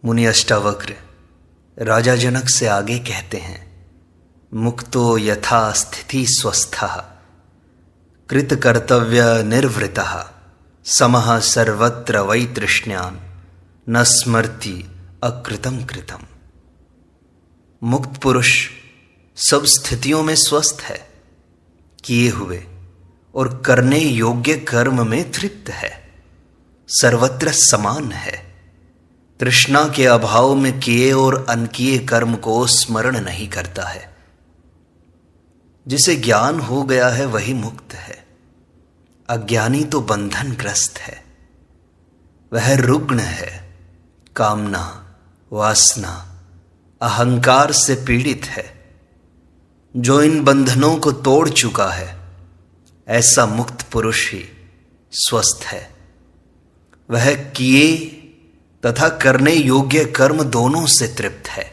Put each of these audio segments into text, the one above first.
मुनि अष्टावक्र राजा जनक से आगे कहते हैं, मुक्तो यथा स्थिति स्वस्थः कृत कर्तव्य निर्वृतः समः सर्वत्र वै तृष्ण्यान् न स्मर्ति अकृतं कृतम्। मुक्त पुरुष सब स्थितियों में स्वस्थ है, किए हुए और करने योग्य कर्म में तृप्त है, सर्वत्र समान है, तृष्णा के अभाव में किए और अनकिए कर्म को स्मरण नहीं करता है। जिसे ज्ञान हो गया है वही मुक्त है, अज्ञानी तो बंधनग्रस्त है। वह रुग्ण है, कामना, वासना, अहंकार से पीड़ित है। जो इन बंधनों को तोड़ चुका है, ऐसा मुक्त पुरुष ही स्वस्थ है। वह किए तथा करने योग्य कर्म दोनों से तृप्त है।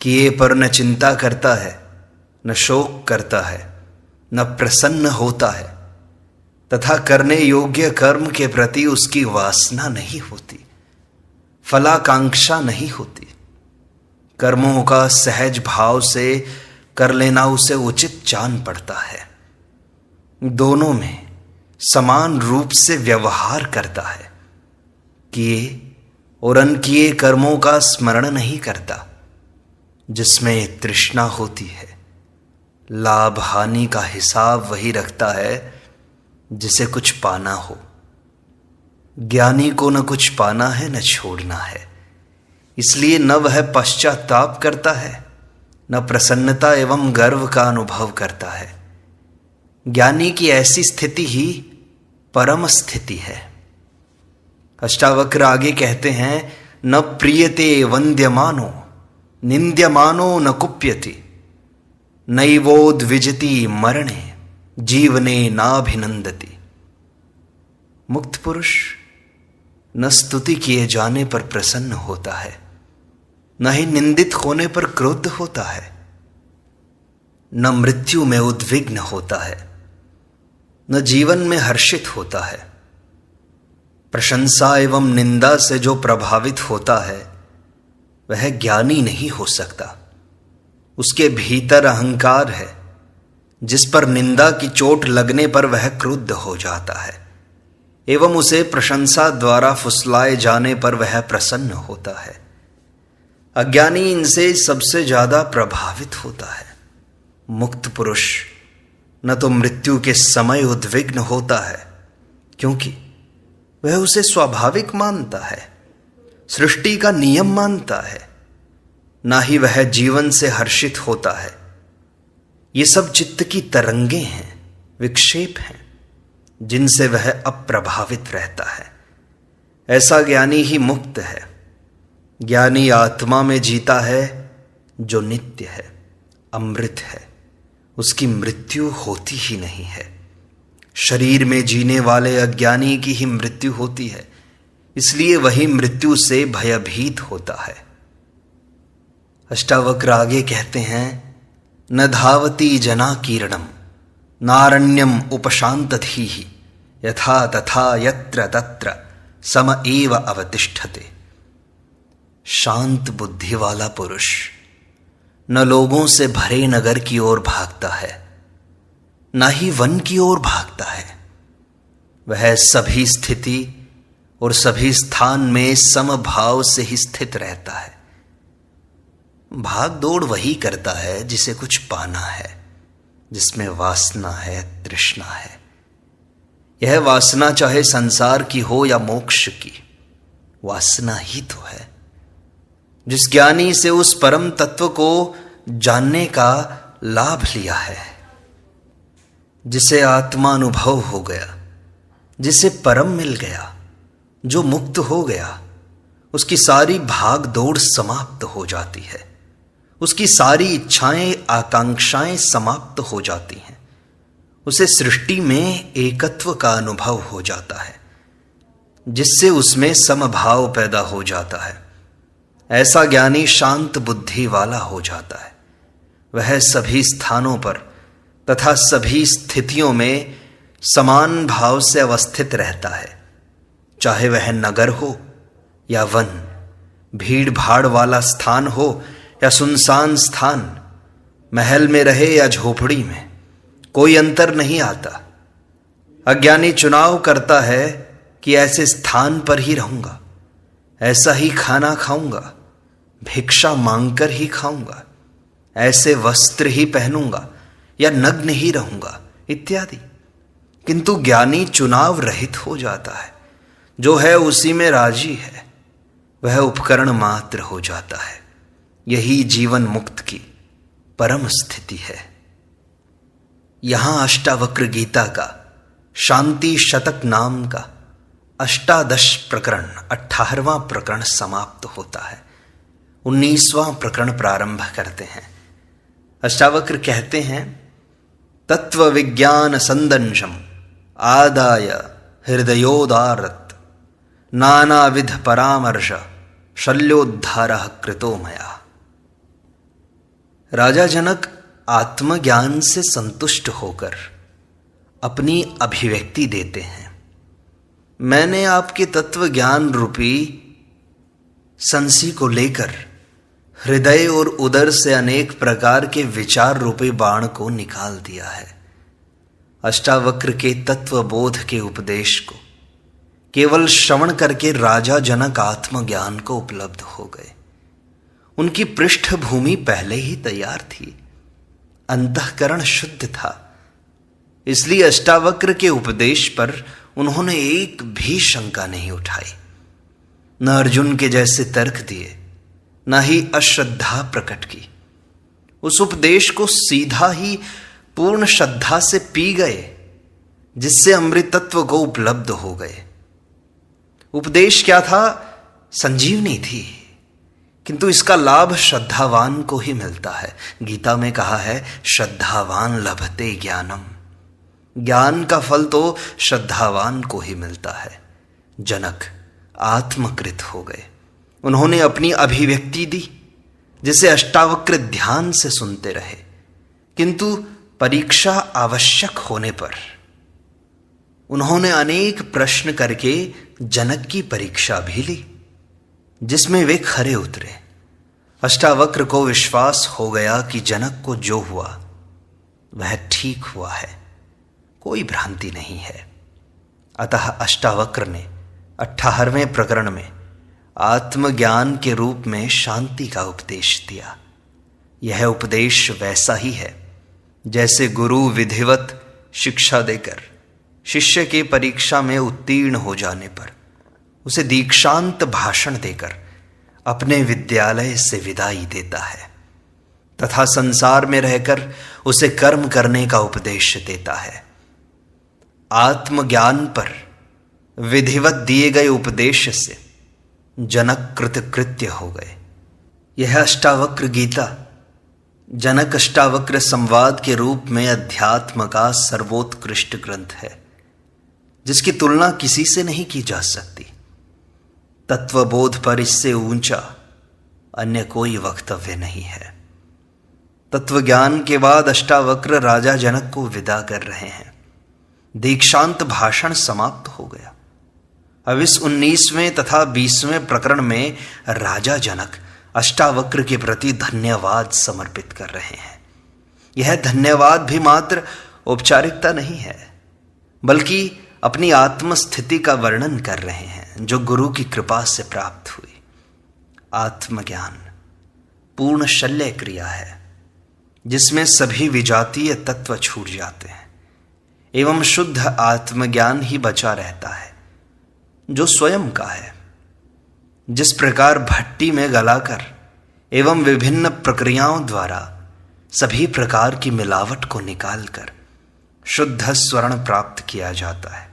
किए पर न चिंता करता है, न शोक करता है, न प्रसन्न होता है, तथा करने योग्य कर्म के प्रति उसकी वासना नहीं होती, फलाकांक्षा नहीं होती। कर्मों का सहज भाव से कर लेना उसे उचित जान पड़ता है। दोनों में समान रूप से व्यवहार करता है। किए और अनकिए कर्मों का स्मरण नहीं करता। जिसमें तृष्णा होती है, लाभ हानि का हिसाब वही रखता है जिसे कुछ पाना हो। ज्ञानी को न कुछ पाना है न छोड़ना है, इसलिए न वह पश्चाताप करता है, न प्रसन्नता एवं गर्व का अनुभव करता है। ज्ञानी की ऐसी स्थिति ही परम स्थिति है। अष्टावक्र आगे कहते हैं, न प्रियते वंद्यमानो निंद्यमानो न कुप्यति नैवोद्विजति मरणे जीवने नाभिनंदति। मुक्त पुरुष न स्तुति किए जाने पर प्रसन्न होता है, न ही निंदित होने पर क्रोध होता है, न मृत्यु में उद्विग्न होता है, न जीवन में हर्षित होता है। प्रशंसा एवं निंदा से जो प्रभावित होता है वह ज्ञानी नहीं हो सकता। उसके भीतर अहंकार है, जिस पर निंदा की चोट लगने पर वह क्रुद्ध हो जाता है एवं उसे प्रशंसा द्वारा फुसलाए जाने पर वह प्रसन्न होता है। अज्ञानी इनसे सबसे ज्यादा प्रभावित होता है। मुक्त पुरुष न तो मृत्यु के समय उद्विग्न होता है, क्योंकि वह उसे स्वाभाविक मानता है, सृष्टि का नियम मानता है, ना ही वह जीवन से हर्षित होता है। ये सब चित्त की तरंगे हैं, विक्षेप हैं, जिनसे वह अप्रभावित रहता है। ऐसा ज्ञानी ही मुक्त है। ज्ञानी आत्मा में जीता है जो नित्य है, अमृत है, उसकी मृत्यु होती ही नहीं है। शरीर में जीने वाले अज्ञानी की ही मृत्यु होती है, इसलिए वही मृत्यु से भयभीत होता है। अष्टावक्र आगे कहते हैं, न धावती जना कीर्णम नारण्यम उपशांतधीः यथा तथा यत्र तत्र सम एव अवतिष्ठते। शांत बुद्धि वाला पुरुष न लोगों से भरे नगर की ओर भागता है, न ही वन की ओर भागता है। वह सभी स्थिति और सभी स्थान में समभाव से ही स्थित रहता है। भाग दौड़ वही करता है जिसे कुछ पाना है, जिसमें वासना है, तृष्णा है। यह वासना चाहे संसार की हो या मोक्ष की, वासना ही तो है। जिस ज्ञानी से उस परम तत्व को जानने का लाभ लिया है, जिसे आत्मानुभव हो गया, जिसे परम मिल गया, जो मुक्त हो गया, उसकी सारी भाग दौड़ समाप्त हो जाती है। उसकी सारी इच्छाएं, आकांक्षाएं समाप्त हो जाती हैं। उसे सृष्टि में एकत्व का अनुभव हो जाता है, जिससे उसमें समभाव पैदा हो जाता है। ऐसा ज्ञानी शांत बुद्धि वाला हो जाता है। वह सभी स्थानों पर तथा सभी स्थितियों में समान भाव से अवस्थित रहता है, चाहे वह नगर हो या वन, भीड़ भाड़ वाला स्थान हो या सुनसान स्थान, महल में रहे या झोपड़ी में, कोई अंतर नहीं आता। अज्ञानी चुनाव करता है कि ऐसे स्थान पर ही रहूंगा, ऐसा ही खाना खाऊंगा, भिक्षा मांगकर ही खाऊंगा, ऐसे वस्त्र ही पहनूंगा या नग्न ही रहूंगा इत्यादि। किंतु ज्ञानी चुनाव रहित हो जाता है, जो है उसी में राजी है, वह उपकरण मात्र हो जाता है। यही जीवन मुक्त की परम स्थिति है। यहां अष्टावक्र गीता का शांति शतक नाम का 18 प्रकरण 18वां प्रकरण समाप्त होता है। 19वां प्रकरण प्रारंभ करते हैं। अष्टावक्र कहते हैं, तत्व विज्ञान संदंशम आदाय हृदयोदारत नानाविध परामर्श शल्योद्धार कृतो मया। राजा जनक आत्मज्ञान से संतुष्ट होकर अपनी अभिव्यक्ति देते हैं। मैंने आपके तत्व ज्ञान रूपी संसी को लेकर हृदय और उदर से अनेक प्रकार के विचार रूपी बाण को निकाल दिया है। अष्टावक्र के तत्वबोध के उपदेश को केवल श्रवण करके राजा जनक आत्मज्ञान को उपलब्ध हो गए। उनकी पृष्ठभूमि पहले ही तैयार थी, अंतःकरण शुद्ध था। इसलिए अष्टावक्र के उपदेश पर उन्होंने एक भी शंका नहीं उठाई, न अर्जुन के जैसे तर्क दिए, न ही अश्रद्धा प्रकट की। उस उपदेश को सीधा ही पूर्ण श्रद्धा से पी गए, जिससे अमृतत्व को उपलब्ध हो गए। उपदेश क्या था? संजीवनी थी, किंतु इसका लाभ श्रद्धावान को ही मिलता है। गीता में कहा है, श्रद्धावान लभते ज्ञानम। ज्ञान का फल तो श्रद्धावान को ही मिलता है। जनक आत्मकृत हो गए। उन्होंने अपनी अभिव्यक्ति दी, जिसे अष्टावक्र ध्यान से सुनते रहे। किंतु परीक्षा आवश्यक होने पर उन्होंने अनेक प्रश्न करके जनक की परीक्षा भी ली, जिसमें वे खरे उतरे। अष्टावक्र को विश्वास हो गया कि जनक को जो हुआ वह ठीक हुआ है, कोई भ्रांति नहीं है। अतः अष्टावक्र ने 18वें प्रकरण में आत्मज्ञान के रूप में शांति का उपदेश दिया। यह उपदेश वैसा ही है जैसे गुरु विधिवत शिक्षा देकर शिष्य के परीक्षा में उत्तीर्ण हो जाने पर उसे दीक्षांत भाषण देकर अपने विद्यालय से विदाई देता है, तथा संसार में रहकर उसे कर्म करने का उपदेश देता है। आत्मज्ञान पर विधिवत दिए गए उपदेश से जनक कृतकृत्य हो गए। यह अष्टावक्र गीता जनक अष्टावक्र संवाद के रूप में अध्यात्म का सर्वोत्कृष्ट ग्रंथ है, जिसकी तुलना किसी से नहीं की जा सकती। तत्वबोध पर इससे ऊंचा अन्य कोई वक्तव्य नहीं है। तत्वज्ञान के बाद अष्टावक्र राजा जनक को विदा कर रहे हैं। दीक्षांत भाषण समाप्त हो गया। अब इस 19वें तथा 20वें प्रकरण में राजा जनक अष्टावक्र के प्रति धन्यवाद समर्पित कर रहे हैं। यह धन्यवाद भी मात्र औपचारिकता नहीं है, बल्कि अपनी आत्मस्थिति का वर्णन कर रहे हैं, जो गुरु की कृपा से प्राप्त हुई। आत्मज्ञान पूर्ण शल्य क्रिया है, जिसमें सभी विजातीय तत्व छूट जाते हैं एवं शुद्ध आत्मज्ञान ही बचा रहता है, जो स्वयं का है। जिस प्रकार भट्टी में गलाकर एवं विभिन्न प्रक्रियाओं द्वारा सभी प्रकार की मिलावट को निकालकर शुद्ध स्वर्ण प्राप्त किया जाता है,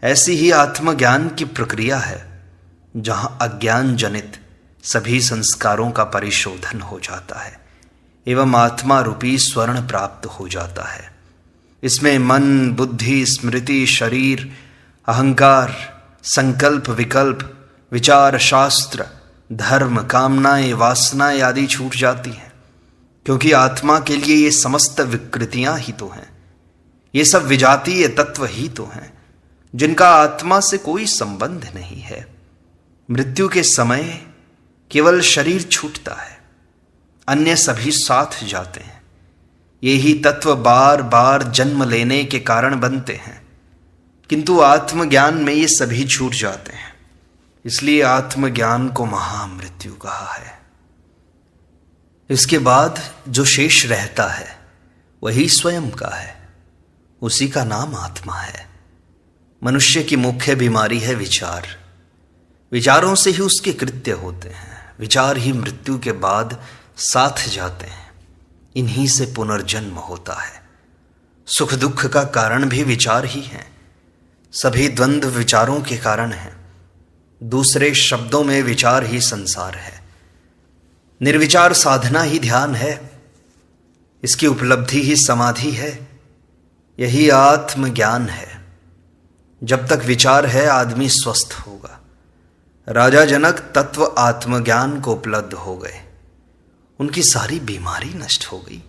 ऐसी ही आत्मज्ञान की प्रक्रिया है, जहां अज्ञान जनित सभी संस्कारों का परिशोधन हो जाता है एवं आत्मा रूपी स्वर्ण प्राप्त हो जाता है। इसमें मन, बुद्धि, स्मृति, शरीर, अहंकार, संकल्प, विकल्प, विचार, शास्त्र, धर्म, कामनाएं, वासनाएं आदि छूट जाती हैं, क्योंकि आत्मा के लिए ये समस्त विकृतियां ही तो हैं। ये सब विजातीय तत्व ही तो हैं, जिनका आत्मा से कोई संबंध नहीं है। मृत्यु के समय केवल शरीर छूटता है, अन्य सभी साथ जाते हैं। यही तत्व बार बार जन्म लेने के कारण बनते हैं, किंतु आत्मज्ञान में ये सभी छूट जाते हैं। इसलिए आत्मज्ञान को महामृत्यु कहा है। इसके बाद जो शेष रहता है वही स्वयं का है, उसी का नाम आत्मा है। मनुष्य की मुख्य बीमारी है विचार। विचारों से ही उसके कृत्य होते हैं, विचार ही मृत्यु के बाद साथ जाते हैं। इन्हीं से पुनर्जन्म होता है। सुख दुख का कारण भी विचार ही है। सभी द्वंद्व विचारों के कारण हैं। दूसरे शब्दों में विचार ही संसार है। निर्विचार साधना ही ध्यान है। इसकी उपलब्धि ही समाधि है। यही आत्मज्ञान है। जब तक विचार है आदमी स्वस्थ होगा। राजा जनक तत्व आत्मज्ञान को उपलब्ध हो गए, उनकी सारी बीमारी नष्ट हो गई।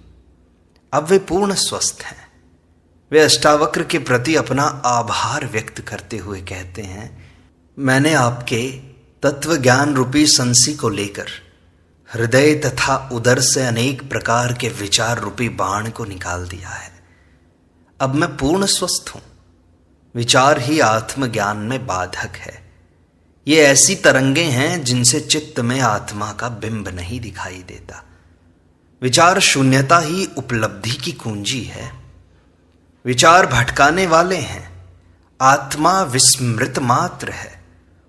अब वे पूर्ण स्वस्थ हैं। वे अष्टावक्र के प्रति अपना आभार व्यक्त करते हुए कहते हैं, मैंने आपके तत्व ज्ञान रूपी संसी को लेकर हृदय तथा उदर से अनेक प्रकार के विचार रूपी बाण को निकाल दिया है। अब मैं पूर्ण स्वस्थ हूं। विचार ही आत्मज्ञान में बाधक है। ये ऐसी तरंगे हैं जिनसे चित्त में आत्मा का बिंब नहीं दिखाई देता। विचार शून्यता ही उपलब्धि की कुंजी है। विचार भटकाने वाले हैं। आत्मा विस्मृत मात्र है।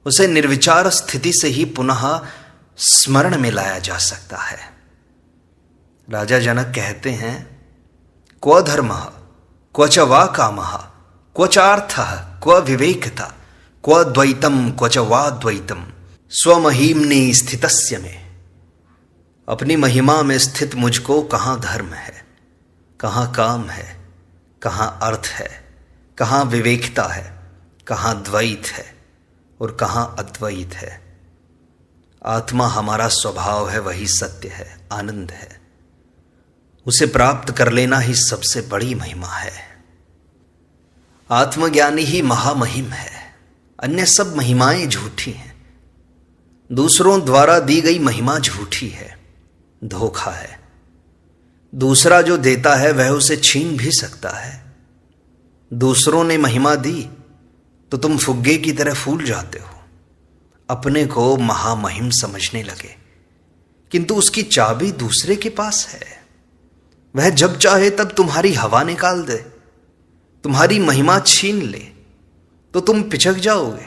उसे निर्विचार स्थिति से ही पुनः स्मरण में लाया जा सकता है। राजा जनक कहते हैं, क्व धर्मः क्व च वा कामः क्व चार्थः क्व विवेकता क्व द्वैतम क्व च वा द्वैतम स्वमहिम्नि स्थितस्य में। अपनी महिमा में स्थित मुझको कहाँ धर्म है, कहाँ काम है, कहाँ अर्थ है, कहाँ विवेकता है, कहाँ द्वैत है और कहाँ अद्वैत है। आत्मा हमारा स्वभाव है, वही सत्य है, आनंद है। उसे प्राप्त कर लेना ही सबसे बड़ी महिमा है। आत्मज्ञानी ही महामहिम है। अन्य सब महिमाएं झूठी हैं। दूसरों द्वारा दी गई महिमा झूठी है, धोखा है। दूसरा जो देता है वह उसे छीन भी सकता है। दूसरों ने महिमा दी तो तुम फुग्गे की तरह फूल जाते हो, अपने को महामहिम समझने लगे, किंतु उसकी चाबी दूसरे के पास है। वह जब चाहे तब तुम्हारी हवा निकाल दे, तुम्हारी महिमा छीन ले तो तुम पिछक जाओगे।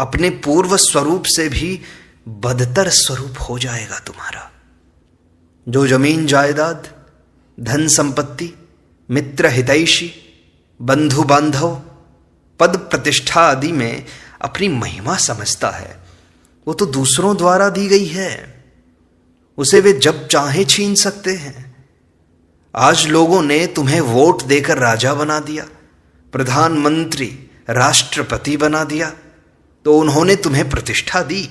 अपने पूर्व स्वरूप से भी बदतर स्वरूप हो जाएगा तुम्हारा। जो जमीन जायदाद, धन संपत्ति, मित्र हितैषी, बंधु बांधव, पद प्रतिष्ठा आदि में अपनी महिमा समझता है, वो तो दूसरों द्वारा दी गई है। उसे वे जब चाहे छीन सकते हैं। आज लोगों ने तुम्हें वोट देकर राजा बना दिया, प्रधानमंत्री, राष्ट्रपति बना दिया, तो उन्होंने तुम्हें प्रतिष्ठा दी।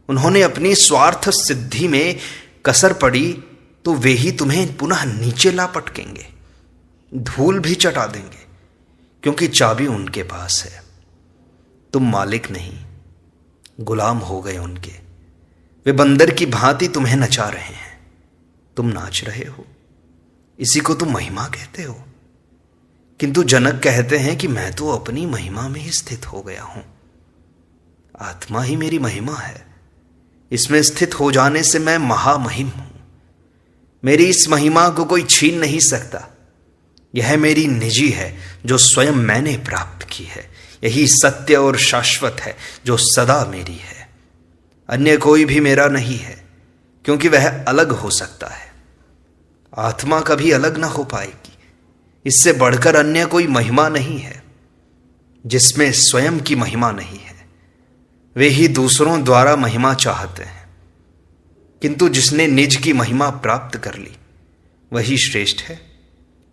उन्होंने अपनी स्वार्थ सिद्धि में कसर पड़ी तो वे ही तुम्हें पुनः नीचे ला पटकेंगे, धूल भी चटा देंगे, क्योंकि चाबी उनके पास है। तुम मालिक नहीं, गुलाम हो गए उनके। वे बंदर की भांति तुम्हें नचा रहे हैं, तुम नाच रहे हो। इसी को तुम महिमा कहते हो। किंतु जनक कहते हैं कि मैं तो अपनी महिमा में ही स्थित हो गया हूं। आत्मा ही मेरी महिमा है। इसमें स्थित हो जाने से मैं महामहिम हूं। मेरी इस महिमा को कोई छीन नहीं सकता। यह मेरी निजी है जो स्वयं मैंने प्राप्त की है। यही सत्य और शाश्वत है जो सदा मेरी है। अन्य कोई भी मेरा नहीं है, क्योंकि वह अलग हो सकता है। आत्मा कभी अलग ना हो पाएगी। इससे बढ़कर अन्य कोई महिमा नहीं है। जिसमें स्वयं की महिमा नहीं है वे ही दूसरों द्वारा महिमा चाहते हैं, किंतु जिसने निज की महिमा प्राप्त कर ली वही श्रेष्ठ है।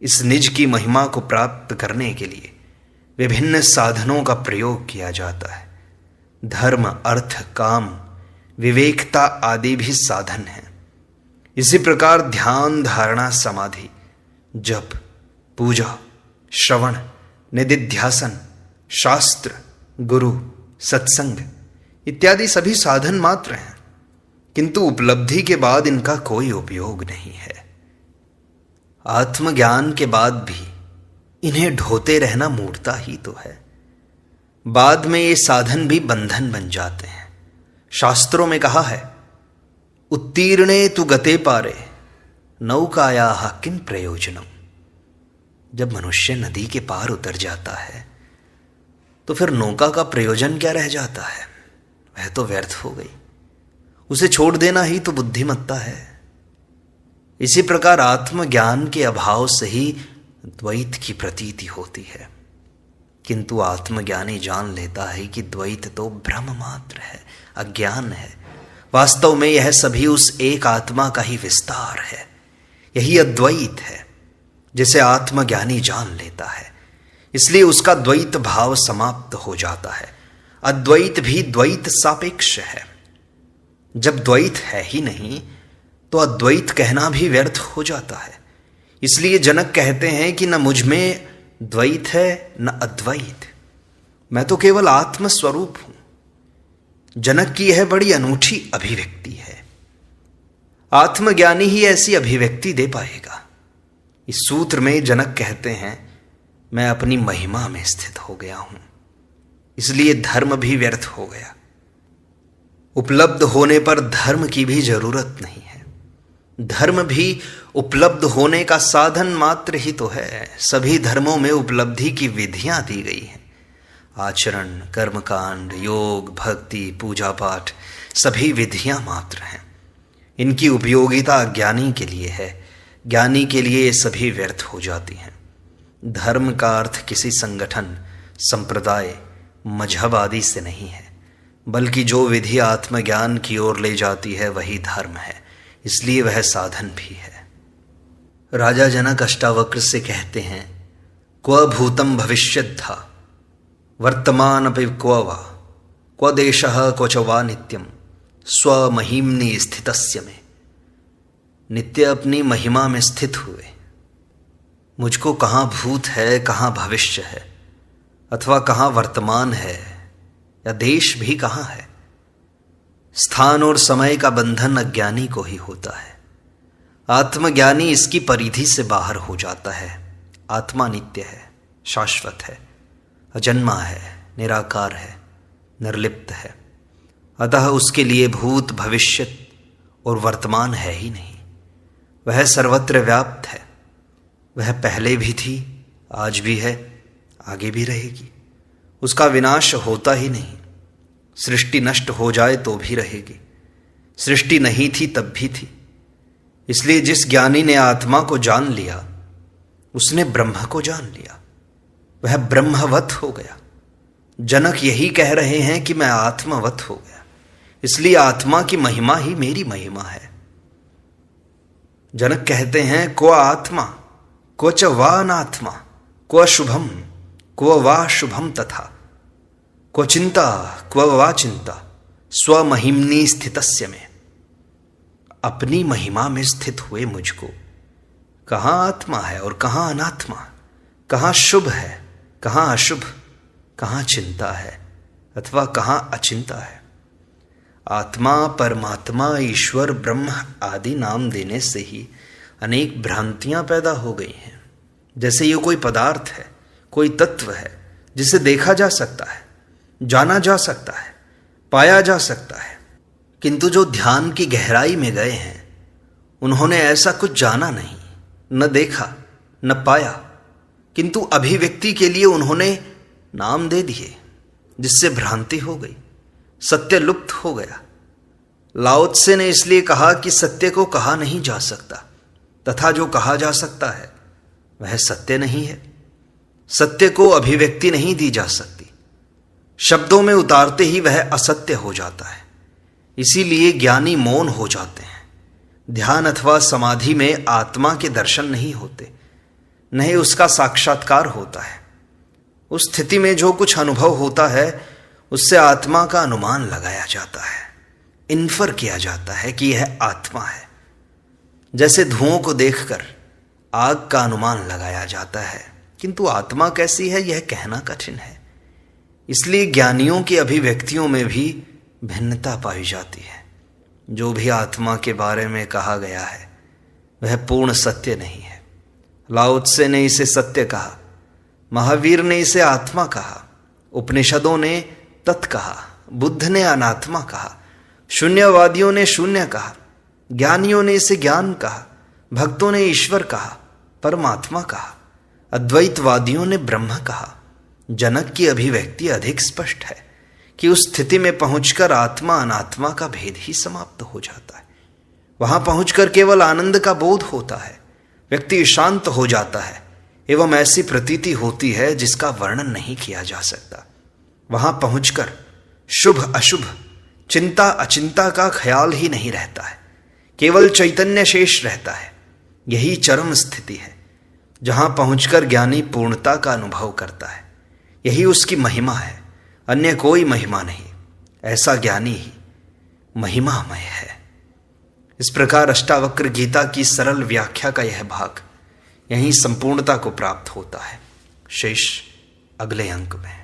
इस निज की महिमा को प्राप्त करने के लिए विभिन्न साधनों का प्रयोग किया जाता है। धर्म, अर्थ, काम, विवेकता आदि भी साधन हैं। इसी प्रकार ध्यान, धारणा, समाधि, जप, पूजा, श्रवण, निदिध्यासन, शास्त्र, गुरु, सत्संग इत्यादि सभी साधन मात्र हैं। किंतु उपलब्धि के बाद इनका कोई उपयोग नहीं है। आत्मज्ञान के बाद भी इन्हें ढोते रहना मूर्खता ही तो है। बाद में ये साधन भी बंधन बन जाते हैं। शास्त्रों में कहा है, उत्तीर्णे तु गते पारे नौकायाः किं प्रयोजनम। जब मनुष्य नदी के पार उतर जाता है तो फिर नौका का प्रयोजन क्या रह जाता है? वह तो व्यर्थ हो गई। उसे छोड़ देना ही तो बुद्धिमत्ता है। इसी प्रकार आत्मज्ञान के अभाव से ही द्वैत की प्रतीति होती है। किंतु आत्मज्ञानी जान लेता है कि द्वैत तो भ्रम मात्र है, अज्ञान है। वास्तव में यह सभी उस एक आत्मा का ही विस्तार है। यही अद्वैत है जिसे आत्मज्ञानी जान लेता है। इसलिए उसका द्वैत भाव समाप्त हो जाता है। अद्वैत भी द्वैत सापेक्ष है। जब द्वैत है ही नहीं तो अद्वैत कहना भी व्यर्थ हो जाता है। इसलिए जनक कहते हैं कि न मुझ में द्वैत है न अद्वैत, मैं तो केवल आत्म स्वरूप हूं। जनक की यह बड़ी अनूठी अभिव्यक्ति है। आत्मज्ञानी ही ऐसी अभिव्यक्ति दे पाएगा। इस सूत्र में जनक कहते हैं, मैं अपनी महिमा में स्थित हो गया हूं, इसलिए धर्म भी व्यर्थ हो गया। उपलब्ध होने पर धर्म की भी जरूरत नहीं है। धर्म भी उपलब्ध होने का साधन मात्र ही तो है। सभी धर्मों में उपलब्धि की विधियां दी गई हैं। आचरण, कर्मकांड, योग, भक्ति, पूजा पाठ सभी विधियां मात्र हैं। इनकी उपयोगिता अज्ञानी के लिए है, ज्ञानी के लिए ये सभी व्यर्थ हो जाती हैं। धर्म का अर्थ किसी संगठन, संप्रदाय, मजहब आदि से नहीं है, बल्कि जो विधि आत्मज्ञान की ओर ले जाती है वही धर्म है। इसलिए वह साधन भी है। राजा जनक अष्टावक्र से कहते हैं, क्व भूतम भविष्यत् था वर्तमान अपि क्व वा क्व देशः क्व च वा नित्यम स्वमहिम्नि स्थितस्य में। नित्य अपनी महिमा में स्थित हुए। मुझको कहाँ भूत है, कहाँ भविष्य है, अथवा कहाँ वर्तमान है, या देश भी कहाँ है। स्थान और समय का बंधन अज्ञानी को ही होता है। आत्मज्ञानी इसकी परिधि से बाहर हो जाता है। आत्मा नित्य है, शाश्वत है, अजन्मा है, निराकार है, निर्लिप्त है। अतः उसके लिए भूत, भविष्य और वर्तमान है ही नहीं। वह सर्वत्र व्याप्त है। वह पहले भी थी, आज भी है, आगे भी रहेगी। उसका विनाश होता ही नहीं। सृष्टि नष्ट हो जाए तो भी रहेगी। सृष्टि नहीं थी तब भी थी। इसलिए जिस ज्ञानी ने आत्मा को जान लिया, उसने ब्रह्म को जान लिया। वह ब्रह्मवत हो गया। जनक यही कह रहे हैं कि मैं आत्मवत हो गया। इसलिए आत्मा की महिमा ही मेरी महिमा है। जनक कहते हैं, क्व आत्मा क्व च वा अनात्मा क्व शुभम क्व वा शुभम तथा क्व चिंता क्व वा चिंता स्वमहिम्नि स्थितस्य में। अपनी महिमा में स्थित हुए मुझको कहाँ आत्मा है और कहाँ अनात्मा, कहाँ शुभ है, कहाँ अशुभ, कहाँ चिंता है अथवा कहाँ अचिंता है। आत्मा, परमात्मा, ईश्वर, ब्रह्म आदि नाम देने से ही अनेक भ्रांतियां पैदा हो गई हैं। जैसे ये कोई पदार्थ है, कोई तत्व है जिसे देखा जा सकता है, जाना जा सकता है, पाया जा सकता है। किंतु जो ध्यान की गहराई में गए हैं, उन्होंने ऐसा कुछ जाना नहीं, न देखा, न पाया, किंतु अभिव्यक्ति के लिए उन्होंने नाम दे दिए, जिससे भ्रांति हो गई, सत्य लुप्त हो गया। लाओ त्से ने इसलिए कहा कि सत्य को कहा नहीं जा सकता, तथा जो कहा जा सकता है वह सत्य नहीं है। सत्य को अभिव्यक्ति नहीं दी जा सकती। शब्दों में उतारते ही वह असत्य हो जाता है। इसीलिए ज्ञानी मौन हो जाते हैं। ध्यान अथवा समाधि में आत्मा के दर्शन नहीं होते, नहीं उसका साक्षात्कार होता है। उस स्थिति में जो कुछ अनुभव होता है उससे आत्मा का अनुमान लगाया जाता है, इन्फर किया जाता है कि यह आत्मा है। जैसे धुओं को देखकर आग का अनुमान लगाया जाता है, किंतु आत्मा कैसी है यह कहना कठिन है। इसलिए ज्ञानियों की अभिव्यक्तियों में भी भिन्नता पाई जाती है। जो भी आत्मा के बारे में कहा गया है वह पूर्ण सत्य नहीं है। लाओ त्से ने इसे सत्य कहा, महावीर ने इसे आत्मा कहा, उपनिषदों ने तत् कहा, बुद्ध ने अनात्मा कहा, शून्यवादियों ने शून्य कहा, ज्ञानियों ने इसे ज्ञान कहा, भक्तों ने ईश्वर कहा, परमात्मा कहा, अद्वैतवादियों ने ब्रह्म कहा। जनक की अभिव्यक्ति अधिक स्पष्ट है कि उस स्थिति में पहुंचकर आत्मा अनात्मा का भेद ही समाप्त हो जाता है। वहां पहुंचकर केवल आनंद का बोध होता है, व्यक्ति शांत हो जाता है एवं ऐसी प्रतीति होती है जिसका वर्णन नहीं किया जा सकता। वहां पहुंचकर शुभ अशुभ, चिंता अचिंता का ख्याल ही नहीं रहता है, केवल चैतन्य शेष रहता है। यही चरम स्थिति है जहां पहुंचकर ज्ञानी पूर्णता का अनुभव करता है। यही उसकी महिमा है, अन्य कोई महिमा नहीं। ऐसा ज्ञानी ही महिमामय है। इस प्रकार अष्टावक्र गीता की सरल व्याख्या का यह भाग यहीं संपूर्णता को प्राप्त होता है। शेष अगले अंक में।